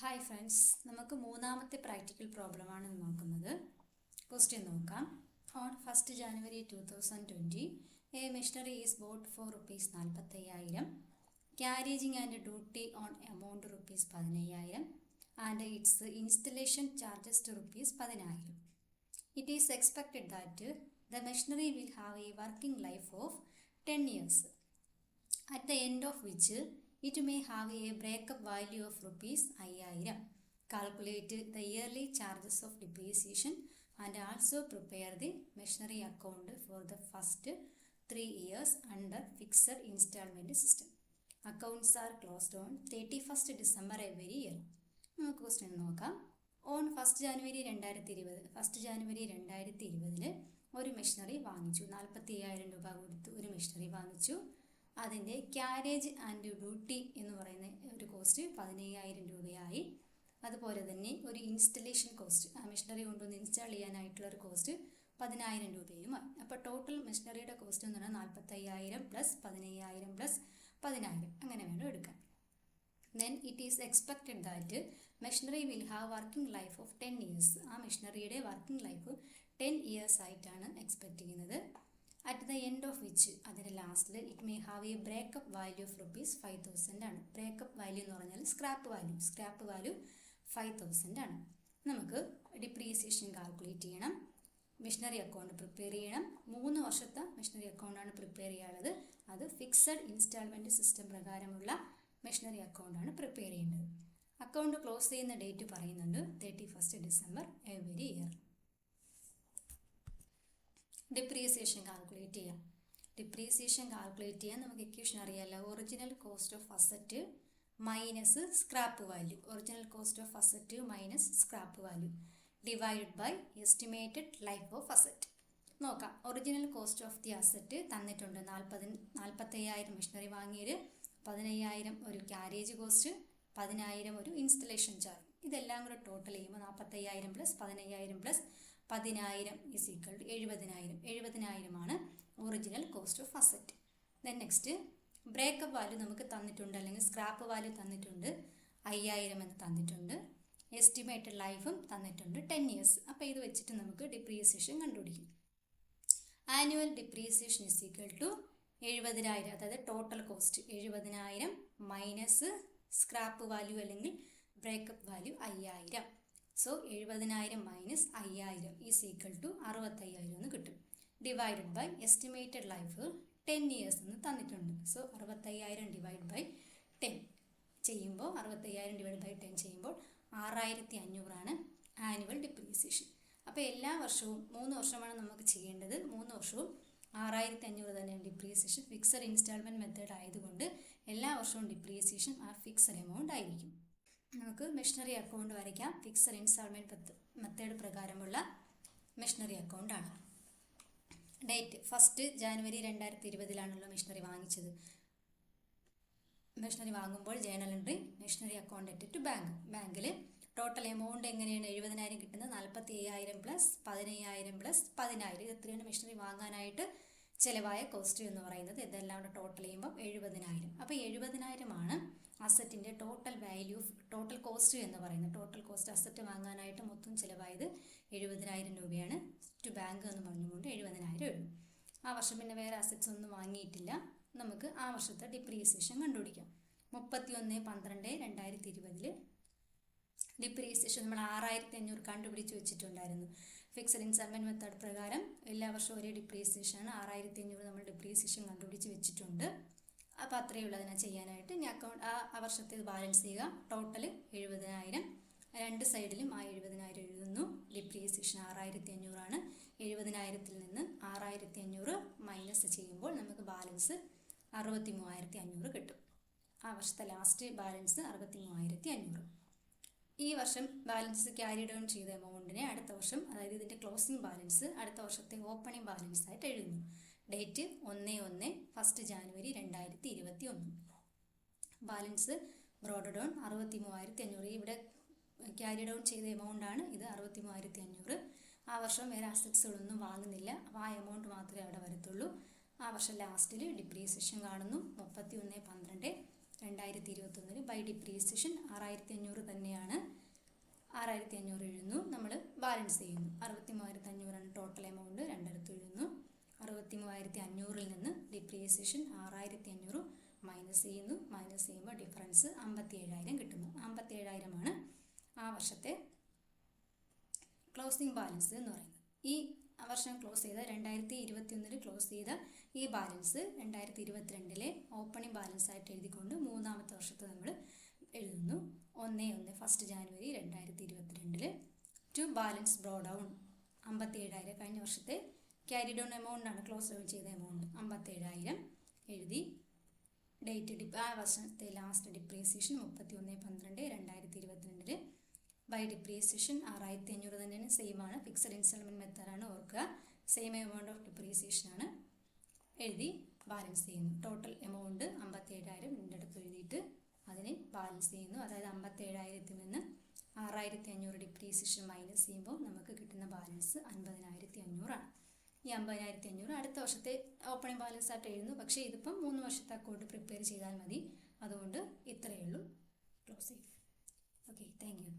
Hi friends, നമുക്ക് മൂന്നാമത്തെ practical പ്രോബ്ലമാണ് നോക്കുന്നത്. ക്വസ്റ്റ്യൻ നോക്കാം. On 1st January 2020 a machinery is bought for ₹45,000, carriage in and duty on amount ₹15,000 and its installation charges to ₹10,000. It is expected that the machinery will have a working life of 10 years, at the end of which it may have a breakup value of ₹5,000. Calculate the yearly charges of depreciation and also prepare the machinery account for the first 3 years under fixed installment system. Accounts are closed on 31st December every year. നമുക്ക് question നോക്കാം. On 1st January 2020 ഒരു machinery വാങ്ങിച്ചു. 45,000 രൂപ കൊടുത്ത് ഒരു machinery വാങ്ങിച്ചു. അതിൻ്റെ carriage and duty എന്ന് പറയുന്ന ഒരു കോസ്റ്റ് 15,000 രൂപയായി. അതുപോലെ തന്നെ ഒരു ഇൻസ്റ്റലേഷൻ കോസ്റ്റ്, ആ മെഷീനറി കൊണ്ടുവന്ന് ഇൻസ്റ്റാൾ ചെയ്യാനായിട്ടുള്ള ഒരു കോസ്റ്റ് 10,000 രൂപയുമായി. അപ്പോൾ ടോട്ടൽ മെഷീനറിയുടെ കോസ്റ്റ് എന്ന് പറഞ്ഞാൽ 45,000 + 15,000 + 10,000 അങ്ങനെ വേണം എടുക്കാൻ. Then it is expected that machinery will have working life of 10 years. ആ മെഷീനറിയുടെ വർക്കിംഗ് ലൈഫ് 10 years ആയിട്ടാണ് എക്സ്പെക്റ്റ് ചെയ്യുന്നത്. At the end of which, അതിൻ്റെ ലാസ്റ്റിൽ it may have A breakup value of ₹5,000 ആണ്. ബ്രേക്കപ്പ് വാല്യൂ എന്ന് പറഞ്ഞാൽ സ്ക്രാപ്പ് വാല്യൂ 5,000 ആണ്. നമുക്ക് ഡിപ്രീസിയേഷൻ കാൽക്കുലേറ്റ് ചെയ്യണം. മെഷീനറി അക്കൗണ്ട് പ്രിപ്പയർ ചെയ്യണം. 3 വർഷത്തെ മെഷീനറി അക്കൗണ്ടാണ് പ്രിപ്പയർ ചെയ്യാനുള്ളത്. അത് ഫിക്സഡ് ഇൻസ്റ്റാൾമെൻറ്റ് സിസ്റ്റം പ്രകാരമുള്ള മെഷീനറി അക്കൗണ്ടാണ് പ്രിപ്പയർ ചെയ്യേണ്ടത്. അക്കൗണ്ട് ക്ലോസ് ചെയ്യുന്ന ഡേറ്റ് പറയുന്നുണ്ട് 31st December every year. Depreciation calculate ചെയ്യാൻ നമുക്ക് ഇക്വേഷൻ അറിയാമല്ലോ. Original cost of asset minus scrap value, divided by estimated life of asset. നോക്കാം. Original cost of the asset തന്നിട്ടുണ്ട്. 45,000 മെഷീനറി വാങ്ങിയത്, 15,000 ഒരു ക്യാരേജ് കോസ്റ്റ്, 10,000 ഒരു ഇൻസ്റ്റലേഷൻ ചാർജ്. ഇതെല്ലാം കൂടെ ടോട്ടൽ ചെയ്യുമ്പോൾ 45,000 + 15,000 + 10,000 = 70,000. 70,000 ആണ് original cost of asset. Then next breakup value നമുക്ക് തന്നിട്ടുണ്ട്, അല്ലെങ്കിൽ സ്ക്രാപ്പ് വാല്യൂ തന്നിട്ടുണ്ട് 5,000 എന്ന് തന്നിട്ടുണ്ട്. എസ്റ്റിമേറ്റഡ് ലൈഫും തന്നിട്ടുണ്ട് 10 years. അപ്പോൾ ഇത് വെച്ചിട്ട് നമുക്ക് ഡിപ്രീസിയേഷൻ കണ്ടുപിടിക്കും. ആനുവൽ ഡിപ്രീസിയേഷൻ = 70,000, അതായത് total cost 70,000 minus scrap value അല്ലെങ്കിൽ ബ്രേക്കപ്പ് വാല്യൂ 5,000. സോ 70,000 മൈനസ് 5,000 = 65,000 എന്ന് കിട്ടും. Divided by estimated life 10 years എന്ന് തന്നിട്ടുണ്ട്. സോ 65,000 / 10 ചെയ്യുമ്പോൾ 6,500 ആണ് ആനുവൽ ഡിപ്രീസിയേഷൻ. അപ്പോൾ എല്ലാ വർഷവും 3 വർഷമാണ് നമുക്ക് ചെയ്യേണ്ടത്. 3 വർഷവും 6,500 തന്നെയാണ് ഡിപ്രീസിയേഷൻ. ഫിക്സഡ് ഇൻസ്റ്റാൾമെൻറ്റ് മെത്തേഡ് ആയതുകൊണ്ട് എല്ലാ വർഷവും ഡിപ്രീസിയേഷൻ ആ ഫിക്സഡ് എമൗണ്ട് ആയിരിക്കും. നമുക്ക് മെഷീനറി അക്കൗണ്ട് വരയ്ക്കാം. ഫിക്സഡ് ഇൻസ്റ്റാൾമെൻറ്റ് മെത്തേഡ് പ്രകാരമുള്ള മെഷീനറി അക്കൗണ്ടാണ്. ഡേറ്റ് 1st January 2020 മെഷീനറി വാങ്ങിച്ചത്. മെഷീനറി വാങ്ങുമ്പോൾ journal entry machinery account at ബാങ്കിൽ ടോട്ടൽ എമൗണ്ട് എങ്ങനെയാണ് 70,000 കിട്ടുന്നത്. 45,000 + 15,000 + 10,000 ഇത് എത്രയാണ് മെഷീനറി വാങ്ങാനായിട്ട് ചിലവായ കോസ്റ്റ് എന്ന് പറയുന്നത്. ഇതെല്ലാം കൂടെ ടോട്ടൽ ചെയ്യുമ്പോൾ 70,000. അപ്പോൾ 70,000 ആണ് അസറ്റിൻ്റെ ടോട്ടൽ കോസ്റ്റ് എന്ന് പറയുന്നത്. ടോട്ടൽ കോസ്റ്റ് അസറ്റ് വാങ്ങാനായിട്ട് മൊത്തം ചിലവായത് 70,000 രൂപയാണ്. ടു ബാങ്ക് എന്ന് പറഞ്ഞുകൊണ്ട് 70,000 എഴുതും. ആ വർഷം പിന്നെ വേറെ അസറ്റ്സ് ഒന്നും വാങ്ങിയിട്ടില്ല. നമുക്ക് ആ വർഷത്തെ ഡിപ്രീസിയേഷൻ കണ്ടുപിടിക്കാം. 31/12/2020 ഡിപ്രീസിയേഷൻ നമ്മൾ 6,500 കണ്ടുപിടിച്ച് വെച്ചിട്ടുണ്ടായിരുന്നു. ഫിക്സഡ് ഇൻസ്റ്റാൾമെൻറ്റ് മെത്തേഡ് പ്രകാരം എല്ലാ വർഷവും ഒരേ ഡിപ്രീസിയേഷനാണ്. 6,500 നമ്മൾ ഡിപ്രീസിയേഷൻ കണ്ടുപിടിച്ച് വെച്ചിട്ടുണ്ട്. അപ്പോൾ അത്രയേ ഉള്ളൂ അതിനെ ചെയ്യാനായിട്ട്. ഇനി അക്കൗണ്ട് ആ വർഷത്തെ ബാലൻസ് ചെയ്യുക. ടോട്ടൽ 70,000. രണ്ട് സൈഡിലും ആ 70,000 എഴുതുന്നു. ഡിപ്രീസിയേഷൻ 6,500 ആണ്. 70,000-ൽ നിന്ന് 6,500 മൈനസ് ചെയ്യുമ്പോൾ നമുക്ക് ബാലൻസ് 63,500 കിട്ടും. ആ വർഷത്തെ ലാസ്റ്റ് ബാലൻസ് 63,500. ഈ വർഷം ബാലൻസ് ക്യാരി ഡൗൺ ചെയ്ത എമൗണ്ടിനെ അടുത്ത വർഷം, അതായത് ഇതിൻ്റെ ക്ലോസിംഗ് ബാലൻസ് അടുത്ത വർഷത്തെ ഓപ്പണിംഗ് ബാലൻസ് ആയിട്ട് എഴുതുന്നു. Date 1/1 January 2021. Balance broad down 63,500. ഇവിടെ ക്യാരി ഡൗൺ ചെയ്ത എമൗണ്ടാണ് ഇത് 63,500. ആ വർഷം വേറെ അസറ്റ്സുകളൊന്നും വാങ്ങുന്നില്ല. അപ്പോൾ ആ എമൗണ്ട് മാത്രമേ അവിടെ വരത്തുള്ളൂ. ആ വർഷം ലാസ്റ്റിൽ ഡിപ്രീസിയേഷൻ കാണുന്നു 31/12 2021 ബൈ ഡിപ്രീസിയേഷൻ 6500 തന്നെയാണ്. 6500 എഴുതുന്നു. നമ്മൾ ബാലൻസ് ചെയ്യുന്നു. 63,500 ടോട്ടൽ എമൗണ്ട്, രണ്ടിടത്ത് എഴുതുന്നു. 63,500 നിന്ന് ഡിപ്രീസിയേഷൻ 6500 മൈനസ് ചെയ്യുന്നു. മൈനസ് ചെയ്യുമ്പോൾ ഡിഫറൻസ് 57,000 കിട്ടുന്നു. 57,000 ആ വർഷത്തെ ക്ലോസിംഗ് ബാലൻസ് എന്ന് പറയുന്നത്. ഈ വർഷം ക്ലോസ് ചെയ്ത 2021 ക്ലോസ് ചെയ്ത ഈ ബാലൻസ് 2022 ഓപ്പണിംഗ് ബാലൻസ് ആയിട്ട് എഴുതിക്കൊണ്ട് മൂന്നാമത്തെ വർഷത്തെ നമ്മൾ എഴുതുന്നു. 1 first January 2022 to balance brought down 57,000 കഴിഞ്ഞ വർഷത്തെ ക്യാരി ഡൗൺ എമൗണ്ട് ആണ്, ക്ലോസ് ഡൗൺ ചെയ്ത എമൗണ്ട് 57,000 എഴുതി. ഡേറ്റ് ആ വർഷത്തെ ലാസ്റ്റ് ഡിപ്രീസിയേഷൻ 31/12/2022 ബൈ ഡിപ്രീസിയേഷൻ 6500 തന്നെയാണ്, സെയിം ആണ്, ഫിക്സഡ് ഇൻസ്റ്റാൾമെൻറ്റ് മെത്തേഡാണ്, ഓർക്കുക. സെയിം എമൗണ്ട് ഓഫ് ഡിപ്രീസിയേഷൻ ആണ്. എഴുതി ബാലൻസ് ചെയ്യുന്നു. ടോട്ടൽ എമൗണ്ട് 57,000 രണ്ടിടത്ത് എഴുതിയിട്ട് അതിനെ ബാലൻസ് ചെയ്യുന്നു. അതായത് 57,000 നിന്ന് 6,500 ഡിപ്രീസിയേഷൻ മൈനസ് ചെയ്യുമ്പോൾ നമുക്ക് കിട്ടുന്ന ബാലൻസ് 50,500 ആണ്. ഈ 50,500 അടുത്ത വർഷത്തെ ഓപ്പണിംഗ് ബാലൻസ് ആയിട്ട് എഴുതുന്നു. പക്ഷേ ഇതിപ്പം 3 വർഷത്തെ അക്കൗണ്ട് പ്രിപ്പയർ ചെയ്താൽ മതി. അതുകൊണ്ട് ഇത്രയേ ഉള്ളൂ. ക്ലോസ് ചെയ്യും. Okay, thank you.